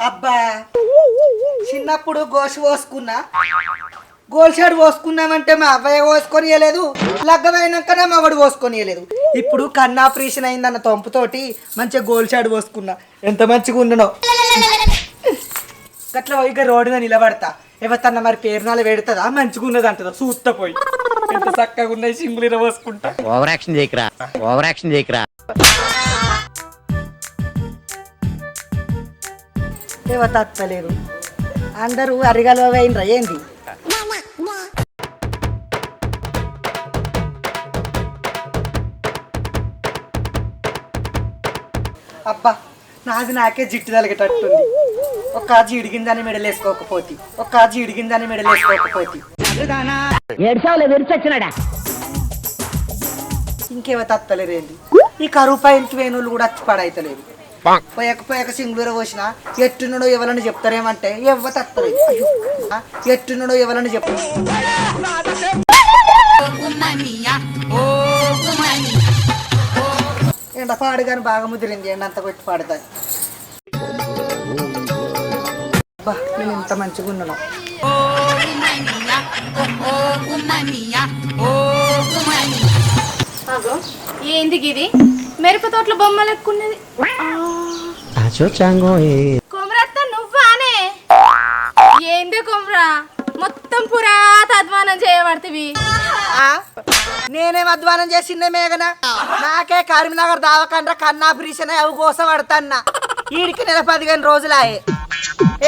అబ్బా చిన్నప్పుడు గోషి పోసుకున్నా గోల్ షాడ్ పోసుకున్నామంటే మా అబ్బాయి పోసుకొని ఇవ్వలేదు, లగ్గమైనాకనే మగడు పోసుకొని ఇవ్వలేదు. ఇప్పుడు కన్నా ఆపరేషన్ అయిందన్న తొంపుతోటి మంచిగా గోల్ షాడ్ పోసుకున్నా. ఎంత మంచిగా ఉండనో. గట్ల ఇక రోడ్డున నిలబడతా, ఎవతన్న మరి పేరునాల పెడుతుందా మంచిగా ఉన్నది అంటదా చూస్తా పోయి. ఎంత చక్కగా ఉన్నాయి సింగులు పోసుకుంటా. Over action చేయకరా. ఎవత అత్తలేదు, అందరూ అరిగలో అయినరా ఏంది? అబ్బా నాది నాకే జిట్టు తలగేటట్టుంది. ఒక కాజీ ఇడిగిందని మెడలేసుకోకపోతే ఇంకేవ తత్తలేరేంది? ఈ కరువు పైన వేణువులు కూడా వచ్చి పడైతలేదు. పోయక సింగులూర పోసిన ఎట్టునుడో ఎవరని చెప్తారేమంటే ఎవ్వ తత్తలేదు. ఎట్టునుడో ఎవరని చెప్తారు. ఎండ పాడు కానీ బాగా ముదిరింది, ఎండ అంత కొట్టి పాడుతుంది. అబ్బా నేను ఇంత మంచిగా ఉన్నాను. ఏంది గిది? మెరుపు తోటల బొమ్మలు ఎక్కున్నది. కొమరత్త నువ్వానే? ఏంది కొమరా, మొత్తం పురాత అధ్వానం చేయబడుతుంది. నేనేం అధ్వానం చేసిందే మేఘన? నాకే కరీంనగర్ దావకండ్ర కన్నాపరేషన్ అవి కోసం పడతాన్నా. ఈడికి నెల 15 రోజులాయే.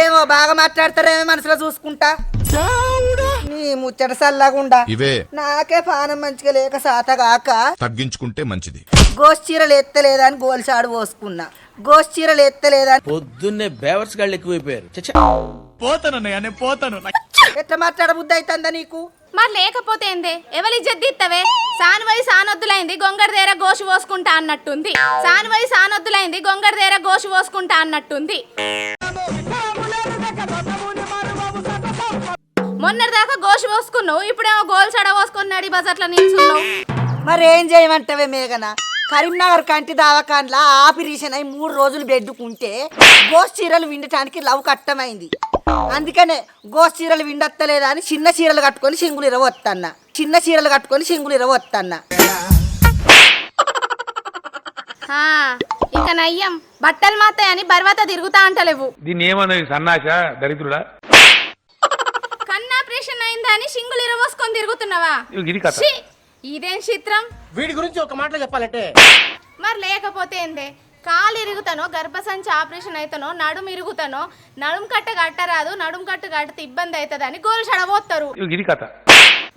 ఏమో బాగా మాట్లాడతారేమో మనసులో చూసుకుంటా. నీ ముచ్చట సల్లగుండా నాకే పానం మంచిగా లేక సాతగాక తగ్గించుకుంటే మంచిది. గోశ్చీరలు ఎత్తలేదని గోల్చాడు పోసుకున్నా. గోశ్చీరలు ఎత్తలేదని పొద్దున్నే బేవర్స్ గాళ్ళు ఎక్కువైపోయారు. ఎట్లా మాట్లాడబుద్ధి అవుతుందా నీకు? మరి లేకపోతే ఏందే? ఎవరి జద్దిత్తవే? సానువై సానొద్దులైంది గొంగడదేర గోషి పోసుకుంటా అన్నట్టుంది. మొన్నటిదాకా గోషి పోసుకున్నావు, ఇప్పుడేమో గోల్ సడ పోసుకున్నాడు బజార్లో నిల్చున్నావు. మరి ఏం చేయమంటావే మేఘన? కరీంనగర్ కంటి దావకాన్లా ఆపరేషన్ అయి 3 రోజులు బెడ్డుకుంటే గోస్ చీరలు విండటానికి లవ్ కట్టమైంది. అందుకనే గోస్ చీరలు విండత్తలేదా అని చిన్న చీరలు కట్టుకొని సింగులు ఇరవొత్తన్నా. ఇక నయ్యం బట్టలు మాతాయని బర్వాత తిరుగుతా అంటలేవు. దీన్ని ఏమన్నది సన్నాస దరిద్రుడా? కన్నాపరేషన్ అయిందా అని సింగులు ఇరవోసుకొని తిరుగుతున్నావా? ఇదేం చిత్రం? వీడి గురించి ఒక మాటలో చెప్పాలంటే మరి లేకపోతే ఏందే? కాలు ఇరుగుతానో, గర్భసంచి ఆపరేషన్ అయితేనో, నడుము ఇరుగుతానో, నడుము కట్ట కట్టరాదు, నడుము కట్ట కట్టితే ఇబ్బంది అవుతుందని గోలు చెడబోతారు.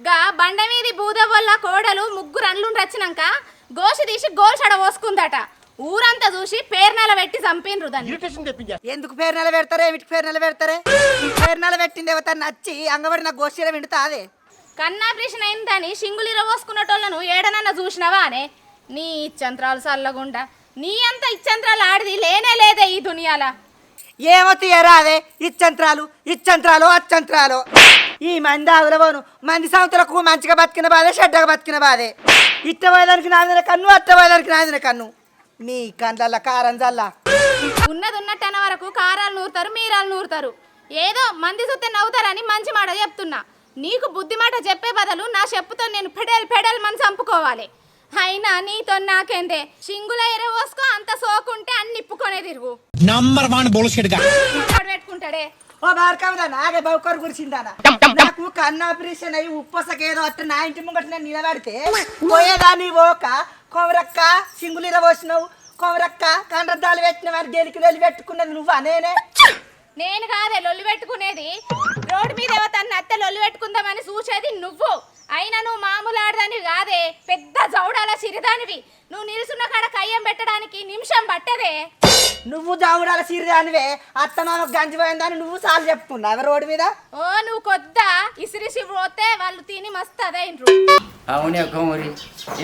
గా బండ మీది బూద వల్ల కోడలు 3 అండ్లు రచ్చినాక గోసి తీసి గోలు చెడబోసుకుందట. ఊరంతా చూసి పేర్నెల పెట్టి చంపిన్రు దాన్ని. ఎందుకు పేర్నెల పెడతారే? ఏమిటి పేర్నెల పెడతారే? పేర్నెల పెట్టింది ఎవత నచ్చి అంగబడి నాకు గోషీర విండుతా అదే. కన్నాపరేషన్ అయిందని సింగులు ఇరవోసుకున్నటోళ్ళను ఏడనన్నా చూసినవా అనే? నీ ఇచ్చంత్రాలు సల్లగుండా. నీ అంత ఇచ్చంత్రాలు ఆడిది లేనే లేదే ఈ దునియాల. ఏమో తీయరా అదే ఇచ్చంత్రాలు అచ్చంత్రాలు. ఈ మంది ఆదులవోను మంది సంవత్సరకు మంచిగా బతికిన బాధే, చెడ్డగా బతికిన బాధే. ఇట్టబోయేదానికి నాదిన కన్ను, అట్టబోయేదానికి నాదిన కన్ను. మీ కండ్ల కారం జల్లా. ఉన్నది ఉన్నట్టన్న వరకు కారాలు నూరుతారు, మీరాలు నూరుతారు. ఏదో మంది చూస్తే నవ్వుతారని మంచి మాట చెప్తున్నా. నీకు బుద్ధి మాట చెప్పే బదులు నా చెప్పుతో నేను పెడల్ మన చంపుకోవాలి. అయినా నీతో నాకేందే? సింగుల ఎరవోసుకో, అంత సోకుంటే అన్ని ఇప్పుకొనే తిరుగు. పెట్టుకుంటాడే. ఓ బార్కమదా నాగే బౌకర్ గురిసిందానా? నాకు కన్ను ఆపరేషన్ అయ్యి ఉప్పసకేదో అట్ట నా ఇంటి ముంగట నేను నిలబడితే పోయేదాన్ని పోక కొమరక్క సింగులు ఇరవోసినావు, కొమరక్క కండ్రద్దాలు పెట్టిన వారి దేనికి లొల్లి పెట్టుకున్నది నువ్వా నేనే? నేను కాదే లొల్లి పెట్టుకునేది. రోడ్డు మీద తన అత్త లొల్లి పెట్టుకుందామని చూసేది నువ్వు. అయినా నువ్వు మామూలు ఆడదానివి కాదే, పెద్ద జౌడాల సిరిదానివి. నువ్వు నిలుసున్న కాడ కయ్యం పెట్టడానికి నిమిషం పట్టదే. నువ్వు జాముడాల సిరిదానివే, అత్తమామ గంజిపోయిందని నువ్వు చాలు చెప్పుకున్నావు రోడ్డు మీద. ఓ నువ్వు కొద్ద ఇసిరిసి పోతే వాళ్ళు తిని మస్తు అదైనరు. అవునే కొమరి,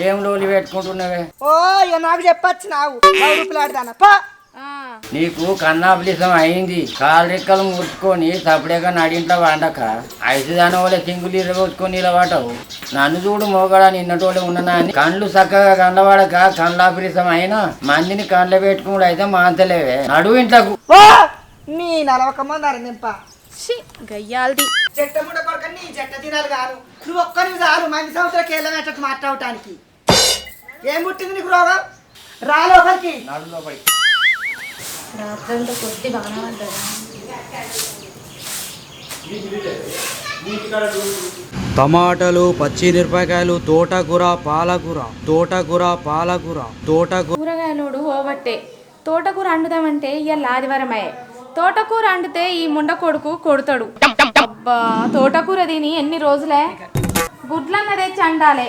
ఏం లోలి పెట్టుకుంటున్నావే? ఓ ఇక నాకు చెప్పచ్చు నావు రూపులాడదానా పా. నీకు కన్నాపలిసం అయింది. కాలు రెక్కలు ముడుచుకొని సపడేగా నడింట్లో వండక 5 దాని వల్ల సింగులు ఇరగొచ్చుకొని నిలబడవు. నన్ను చూడు మోగడా నిన్నటోళ్ళే ఉన్ననా అని కండ్లు చక్కగా కండ్లవాడక కండ్లాపలిసం అయినా మందిని కండ్ల పెట్టుకున్నాడు అయితే మాంతలేవే. నడువు ఇంట్లోకు. ఓ నీ నలవకమ్మంది అర నింప ఛీ, గయ్యాల్ది. జట్ట ముడ కొడుక నీ జట్ట తినాలి కాదు నువ్వు ఒక్కరివి చాలు మంది సంవత్సరం కేళ్ళ పెట్టట్టు మాట్లాడటానికి ఏం పుట్టింది నీకు రోగం రా లోపలికి రాత్రంతా కొద్ది బాగా పడ్డదా? టమాటాలు పచ్చిమిరపకాయలు తోటకూర పాలకూర కూరగాయలోడు ఓబట్టే తోటకూర వండుదామంటే ఇవాళ ఆదివారమే. తోటకూర వండితే ఈ ముండ కొడుకు కొడతాడు. అబ్బా తోటకూర తిని ఎన్ని రోజులే, గుడ్లన్న తెచ్చి అండాలే.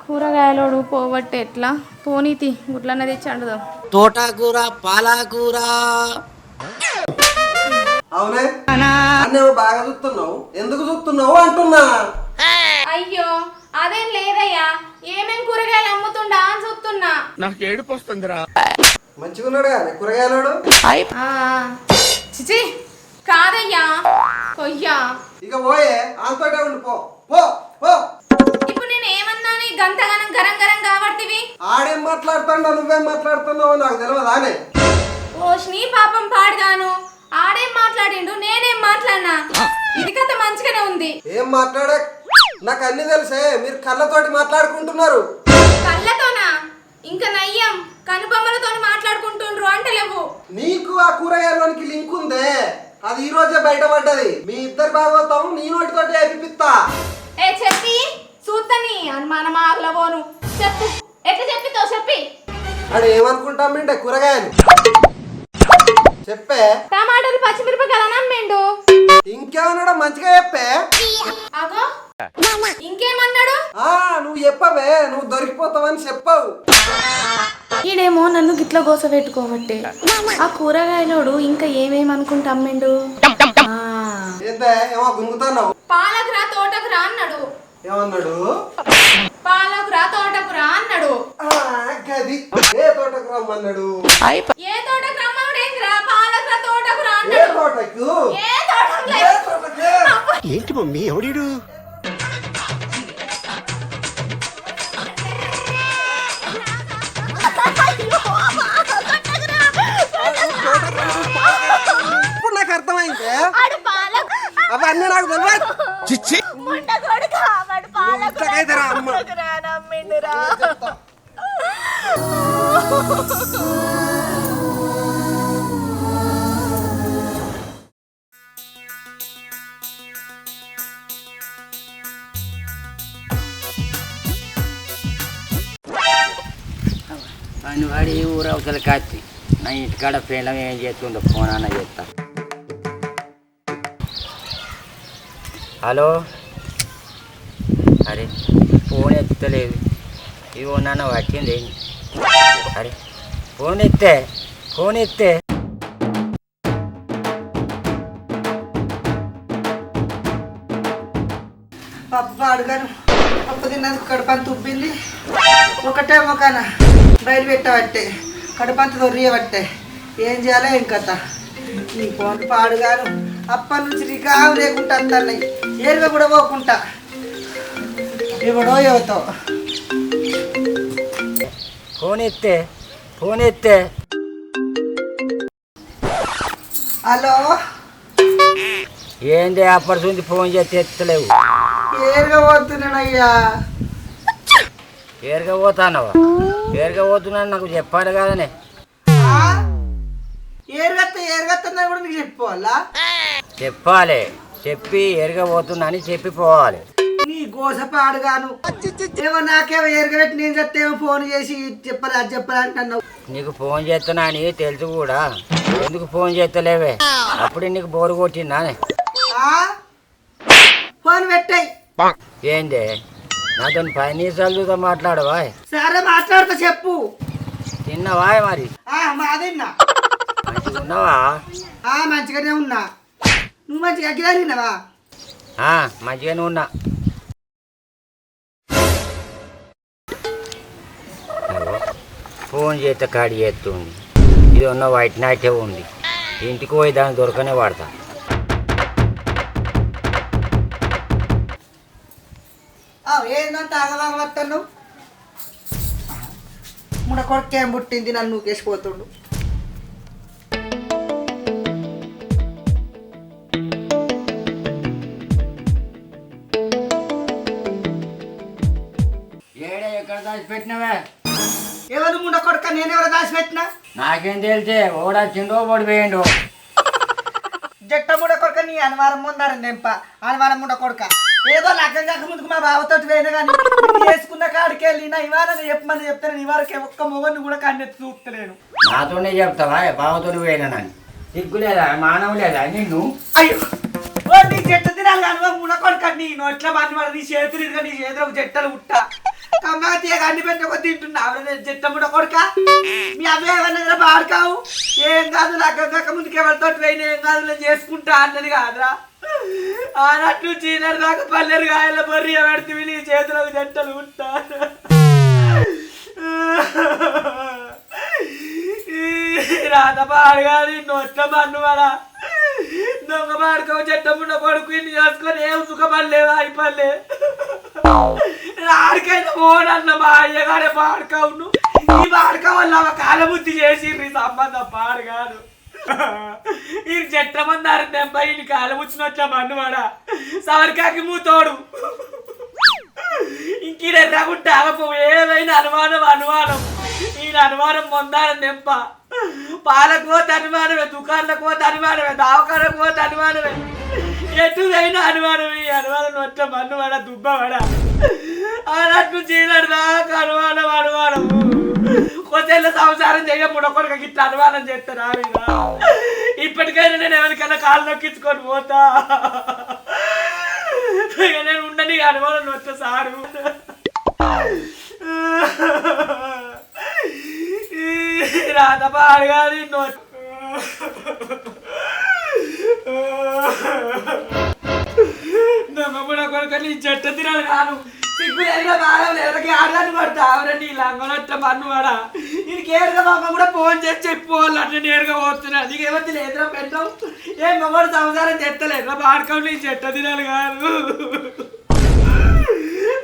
కూరగాయలోడు పోబట్టే ఎట్లా, పోనీతి గుడ్లన్న తెచ్చి అండుదాం. తోటకూర పాలకూర. అవునే నువ్వు బాగా చూస్తున్నావు, ఎందుకు చూస్తున్నావు అంటున్నా. అయ్యో అదేం లేదయ్యా, ఏమేం కూరగాయలు అమ్ముతుండా అని చూస్తున్నా. నాకు ఏడుపు వస్తుందిరా. మంచిగున్నాడు కానీ కూరగాయలాడు. ఆ, చిచి కాదయ్యా కొయ్యా. ఇక పోయే అంతటే ఉండి పో పో పో. ఇప్పుడు నేను ఏమన్నాను గంతగనం గరం గరం కాబట్టివి? ఆడేం మాట్లాడుతాడో నువ్వేం మాట్లాడుతున్నావో నాకు తెలియదానే. ఓష్ని పాపం పాడుగాను, ఆడేం మాట్లాడిండు నేనేం మాట్లాడినా? ఇది కథ మంచిగానే ఉంది. ఏం మాట్లాడే నాకు అన్ని తెలిసే, మీరు కళ్ళతోటి మాట్లాడుకుంటున్నారు. కళ్ళతోనా? ఇంకా నయ్యం కనుబొమ్మలతో మాట్లాడుకుంటుండ్రు అంటలేవు. నీకు ఆ కూరగాయలోనికి లింక్ ఉందే, అది ఈ రోజే బయటపడ్డది. మీ ఇద్దరు భాగవతం నీ నోటితోటి ఏపిపిస్తా. ఏ చెప్పి చూద్దని అనుమానం ఆగలవోను. చెప్పు ఎట్లా చెప్పితో చెప్పి. అది ఏమనుకుంటామంటే కూరగాయలు చెప్పే. టమాటాలు పచ్చిమిరపకాయలు నమ్మిండు. ఇంకేమన్నాడో మంచిగా చెప్పే. అగో ఇంకేమన్నాడు? నువ్వు చెప్పవే, నువ్వు దొరికిపోతావని చెప్పవు. ఈడేమో నన్ను గిట్ల గోస పెట్టుకోబట్టే ఆ కూరగాయలోడు ఇంకా ఏమేమి అనుకుంటా అమ్మిండు. ఏంటే ఏమో గుంగుతున్నావు. పాలకురా తోటకురా అన్నాడు. ఏమన్నాడు? పాలకురా తోటకురా అన్నాడు. గది ఏ తోటకు రమ్మన్నాడు? ఏ తోటకు రమ్మవుడేంద్రా? పాలకురా తోటకురా ఏ అన్నాడు. తోటకు? ఏ తోటకు ఏ తోటకు? ఏంటి మమ్మీ ఎవడీడు? ఇప్పుడు నాకు అర్థమైందే, అవన్నీ నాకు తెలియదు. ఇంతకైతేరా అమ్మ. అని వాడి ఊరు అవతల కాచి నా ఇంటికాడ పిల్లం ఏం చేస్తుండో ఫోన్ అన్న చేస్తా. హలో, అరే ఫోన్ ఎత్తలేదు. ఇవో నాన్న వచ్చింది. అరే ఫోన్ ఎత్తే. పప్పు అడుగాను పప్పు తిన్నందుకు కడుపంత ఉబ్బింది. ఒకటే మొకాన బయలు పెట్టబట్టే కడుపంత దొరియబట్టే ఏం చేయాలో ఏం కథ. నీ ఫోన్ పాడుగాను అప్పటి నుంచి రికావు లేకుండా అత్తన్నాయి, ఏరుగా కూడా పోకుండా ఎవడో యువతో. ఫోన్ ఎత్తే. హలో, ఏంది అప్పటి నుంచి ఫోన్ చేస్తే ఎత్తలేవు? ఏరుగా పోతున్నానయ్యా. ఏరుగా పోతున్నాను నాకు చెప్పాడు కదనే. ఏరుగత్తన్నా కూడా నీకు చెప్పుకోవాలా? చెప్పాలి, చెప్పి ఏరుగా పోతున్నా అని చెప్పి పోవాలి. నీ గోస పాడుగాను ఏమో నాకేమో ఏరుగబెట్టి నేను చెప్తేమో ఫోన్ చేసి చెప్పాలి అది చెప్పాలి అంటున్నావు. నీకు ఫోన్ చేస్తున్నా అని తెలుసు కూడా ఎందుకు ఫోన్ చేస్తలేవే? అప్పుడు నీకు బోరు కొట్టిందా? ఫోన్ పెట్టాయి. ఏందే నాతో 10 నిమిషాలు మాట్లాడవా? సరే మాట్లాడతా చెప్పు. తిన్నావా మరి? మాదిన్నా. మంచిగా ఉన్నావా? మంచిగానే ఉన్నా. నువ్వు మంచిగా అగ్గిదారినావా? మంచిగానే ఉన్నా. ఫోన్ చేస్తే కాడి చేస్తుంది. ఇది ఉన్న వైట్ నాటే ఉంది. ఇంటికి పోయి దాన్ని దొరకనే వాడతా. ఏంటంటే ఆగవాగవస్తాను ముడ కొడుకేం పుట్టింది నన్ను నూకేసిపోతుండు. పెట్టినవే ఎవరు ముండ కొడుక నేనెవరు దాచిపెట్టినా నాకేం తెలిసే ఓడొచ్చిండో ఓడిపోయిండో. జట్ట ముండ కొడుక నీ అనుమానం ముందారని దెంప అనుమానం ముండ కొడుక ఏదో లగ్గం కాక ముందుకు మా బావతో పోయినా కానీ వేసుకున్న కాడికి వెళ్ళి నా ఇవాళ చెప్పమని చెప్తాను ఇవాళకి ఒక్క మొగన్ని కూడా కన్నెత్తి చూస్తలేను. నాతోనే చెప్తావా బావతో పోయినా సిగ్గు లేదా మానవ లేదా నిన్ను? అయ్యో ఓ నీ జట్టు తినాలి అనుభవం ముండ కొడుక నీ నోట్ల మంది వాడు నీ చేతులు ఇదిగా నీ చేతులకు జట్టలు ఉట్టా కమ్మగా తీయగా అన్ని పెట్టి ఒక తింటున్నా జట్ట ముండ కొడుక మీ అబ్బాయి ఏమన్నా బాడుకావు ఏం కాదు లగ్గం కాక ముందుకు ఎవరితో పోయినా ఏం కాదు నేను చేసుకుంటా అన్నది కాదురా ఆనట్టు చీనరు దాకా పల్లెరు కాయల బొర్రి పెడితే నీ చేతులకు జట్టలు ఉంటా రాత పాడగాని నొట్ల మన్నువాడా దొంగ పాడుకో చెట్టముండ కొడుకు ఇన్ని చేసుకొని ఏం సుఖపడలేదా అయిపోలే ఆడికైనా ఓడన్న మా అయ్యగానే పాడుకోవును ఈ పాడుకో వల్ల ఒక కాలబుద్ధి చేసిర్రు ఈ సంబంధం పాడుగాడు ఈ చెట్టమన్నారు దెబ్బ ఈ కాలముచ్చినట్ల మన్నువాడా సవరికాకి మూతోడు ఇంకీడెర్రగుంటే ఆగపో ఏదైనా అనుమానం ఈయన అనుమానం పొందాలని దెంప పాలకు పోతే అనుమానమే దుకాణాలకు పోతే అనుమానమే దావకాలకు పోతే అనుమానమే ఎటుదైనా అనుమానం ఈ అనుమానం నొట్ల మన్నువాడ దుబ్బవాడ అన్నట్టు చీలడు దాకా అనుమానం కొద్దిళ్ళ సంసారం చేయ ముడకొడక గిట్ల అనుమానం చేస్తారా ఇప్పటికైనా నేను ఎవరికైనా కాళ్ళు నొక్కించుకొని పోతా నేను ఉండని అనుమానం నొచ్చ సారు రాత పాడగాని నమ్మబడ కొడుక నీ చెట్ట తినాలి రాను సిగ్గు ఎదురు బాగా ఎవరికి ఆడదాన్ని పడతా ఎవరండి నీ లంగనట్ట మన్నువాడా నీకు ఏరుగా మామ కూడా ఫోన్ చేసి చెప్పిపోవాలి అట్లా నేరుగా పోతున్నా నీకు ఎవరి లేదురా పెట్టావు ఏం మమ్మల్ని సంసారం చెత్తలేదురా పాడుకోండి నీ చెట్ట తినాలి కాదు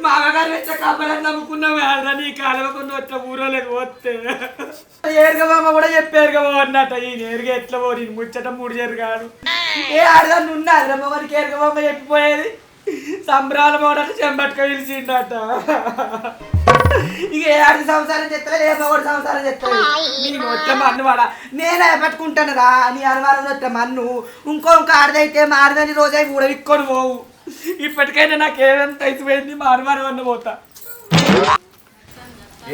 మా అమ్మగారు వచ్చే కబ్బలని నమ్ముకున్నావు కాదురా నీ కాలవకుండా వచ్చే ఊరోలేదు పోతే ఏరుగా మామ కూడా చెప్పారుగా పోన్నట్ట ఈ నేరుగా ఎట్లా పో నేను ముచ్చట మూడు చేరు కాదు ఏ ఆడదాన్ని ఉన్నది రా మమ్మల్ని ఏరుగా మామ చెప్పిపోయేది సంబరాల మోడట చెంబట్టుక పిలిచిండట ఇక ఏ ఆడి సంసారం చెప్తా ఏ మగోడు సంసారం చెప్తాడు నేను వచ్చే మన్ను వాడ నేనే పట్టుకుంటాను రా నీ అనుమానం వచ్చే మన్ను ఇంకో ఆడదైతే మా ఆడదని రోజై కూడా ఇక్కొని పోవు ఇప్పటికైనా నాకు ఏదంత అయిపోయింది మా అనుమానం అన్న పోతా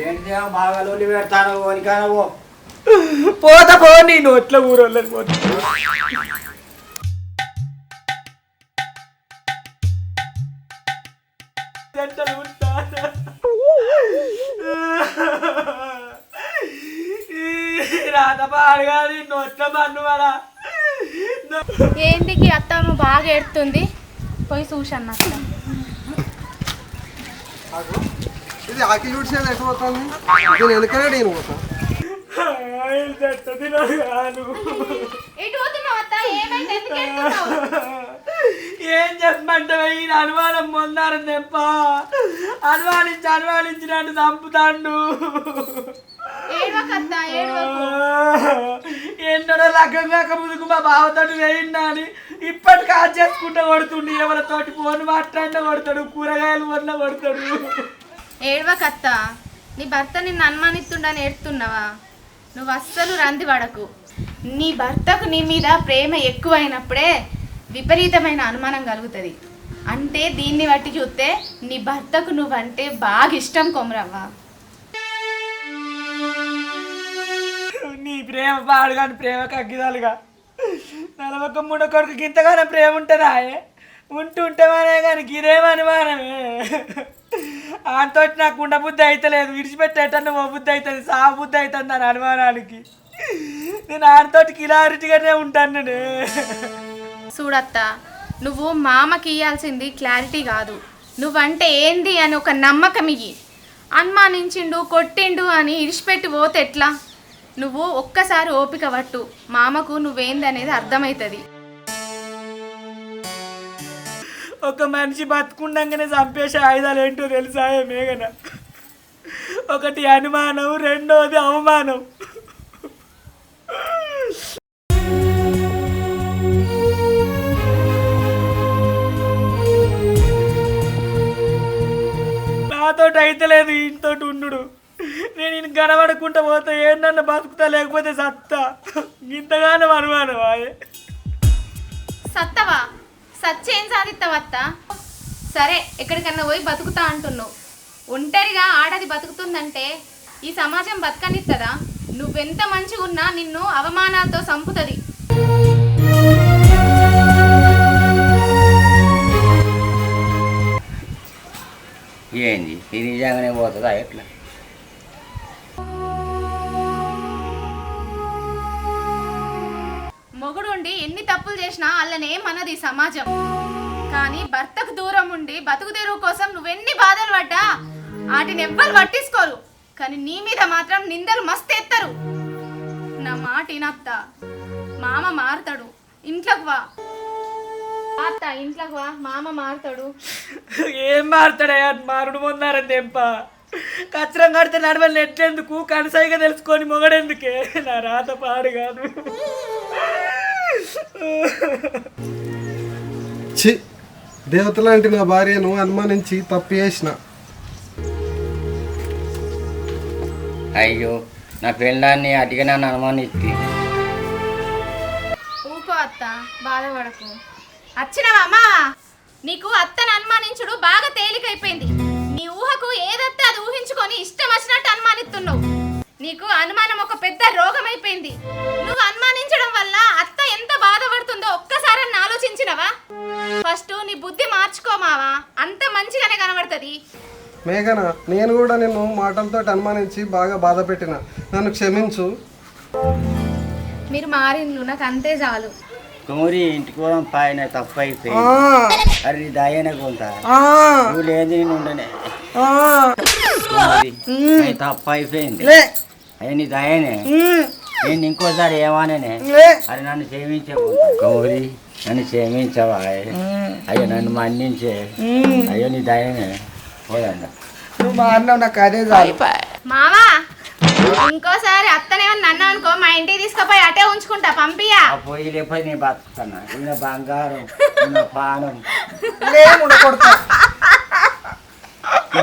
ఏంటి బాగా లోలి పెడతాను వనికానవో పోతా పో నీ నోట్ల ఊరోళ్ళని పోతా రాత పాడగాని నోట్ల మన్నువాడా ఏంటికి అత్తమ్మ బాగా ఎడుతుంది పోయి చూసన్న అత్త ఇది ఆకి చూసేది ఎక్కడ పోతుంది నేను ఎందుకనే నేను పోతా ఎటు పోతున్నావు అత్త ఏమైంది ఎందుకు ఎడుతున్నావు ఏం చెప్పమంటావు ఈయన అనుమానం పొందారు తెప్ప అనుమానించినట్టు చంపుతాండు ఏడవకత్త ఏడవకు ఎన్నడో లగ్గం కాక ముందుకు మా బావతోటి వేయిందా అని ఇప్పటికి ఆ చేసుకుంటూ కొడుతుండు ఎవరితోటి ఫోన్ మాట్లాడినా కొడతాడు కూరగాయలు వల్ల కొడతాడు ఏడవకత్త నీ భర్త నిన్ను అనుమానిస్తుండని ఏడుతున్నావా నువ్వు అస్సలు రంది పడకు నీ భర్తకు నీ మీద ప్రేమ ఎక్కువైనప్పుడే విపరీతమైన అనుమానం కలుగుతుంది అంటే దీన్ని బట్టి చూస్తే నీ భర్తకు నువ్వంటే బాగా ఇష్టం కొమరవ్వ నీ ప్రేమ పాడు కానీ ప్రేమ కగ్గిదాలుగా నలవక మూడో కొడుకు ఇంతగానో ప్రేమ ఉంటుందా ఉంటుంటేమానే కానీ గిరేమని మానమే అంతో నాకు ఉండబుద్ధి అవుతలేదు విడిచిపెట్టేటన్ను ఓ బుద్ధి అవుతుంది సా బుద్ధి అవుతుంది దాని అనుమానానికి నేను ఆడితోటి కిలారిటీగానే ఉంటాను చూడత్త నువ్వు మామకి ఇవ్వాల్సింది క్లారిటీ కాదు నువ్వంటే ఏంది అని ఒక నమ్మకం ఇయ్యి అనుమానించిండు కొట్టిండు అని ఇడిచిపెట్టి పోతే ఎట్లా నువ్వు ఒక్కసారి ఓపిక పట్టు మామకు నువ్వేంది అనేది అర్థమవుతుంది ఒక మనిషి బతుకుండగానే చంపేసే ఆయుధాలు ఏంటో తెలుసా మేఘన ఒకటి అనుమానం రెండోది అవమానం నాతోటి అయితే లేదు ఇంతో నాతోటి ఉండు. నేను ఇంక కనబడకుండా పోతే ఏంటన్నా బతుకుతా లేకపోతే సత్తా. ఇంతగానో అనుమానం సత్తవా సచ్చేం సాధిస్తావత్త? సరే ఎక్కడికన్నా పోయి బతుకుతా అంటున్నావు. ఒంటరిగా ఆడది బతుకుతుందంటే ఈ సమాజం బతకనిత్తదా? నువ్వెంత మంచిగా ఉన్నా నిన్ను అవమానాలతో సంపుతుంది. ఏంది ఇది నిజంగానే పోతుందా ఎట్లా? మొగుడుండి ఎన్ని తప్పులు చేసినా అల్లనేమన్నది సమాజం. కానీ భర్తకు దూరం ఉండి బతుకు తెరువు కోసం నువ్వెన్ని బాధలు పడ్డా వాటిని ఎవ్వరు పట్టించుకోరు. కానీ నీ మీద మాత్రం నిందలు మస్తు ఎత్తారు. నా మాట ఇనత్త, మామ మారుతాడు, ఇంట్లోకి వా అత్త, ఇంట్లోకి వా, మామ మారుతాడు. ఏం మారుతాడయ్యా? మారుడు పొందారని తెంప కచ్చరం కడితే నడవని ఎట్లెందుకు? కనసాయిగా తెలుసుకొని మొగడెందుకే? నా రాత పాడు కాదు. చి దేవతలాంటి నా భార్యను అనుమానించి తప్పు చేసిన. అయ్యో నా పెళ్ళాన్ని అటుగా నన్ను అనుమానిస్తే. ఊకో అత్త, బాధపడకు. వచ్చినవా అమ్మా? నీకు అత్తను అనుమానించుడు బాగా తేలికైపోయింది. నీ ఊహకు ఏదత్తే అది ఊహించుకొని ఇష్టం వచ్చినట్టు అనుమానిస్తున్నావు. నీకు అనుమానం ఒక పెద్ద రోగమైపోయింది. నువ్వు అనుమానించడం వల్ల అత్త ఎంత బాధపడుతుందో ఒక్కసారి ఆలోచించినవా? ఫస్ట్ నీ బుద్ధి మార్చుకోమావా, అంత మంచిగానే కనబడుతుంది. మేఘన, నేను కూడా నిన్ను మాటలతో అనుమానించి బాగా బాధ పెట్టిన, నన్ను క్షమించు. మీరు మారిండ్రు, నాకు అంతే చాలు. కుమరి ఇంటికి పోవడం పైన తప్పు అయిపోయింది. అరే నీ దయనే కొంత నువ్వు లేదు నేను ఉండనే. తప్పు అయిపోయింది. అయ్యా నీ దయనే. నేను ఇంకోసారి ఏమానే. అరే నన్ను క్షమించే గౌరీ, నన్ను క్షమించవా? అయ్యో నన్ను మన్నించే. అయ్యో నీ దయనే. పోదండి నువ్వు మా అన్నావు, నాకు అదే చాలు. మావా ఇంకోసారి అత్తనేమన్నా నన్ను అనుకో, మా ఇంటికి తీసుకుపోయి అటే ఉంచుకుంటా, పంపియా. పోయి లేకపోతే నేను బతుకుతాను. ఈయన బంగారం, ఈయన పానం. లేము కొడతా. ఏ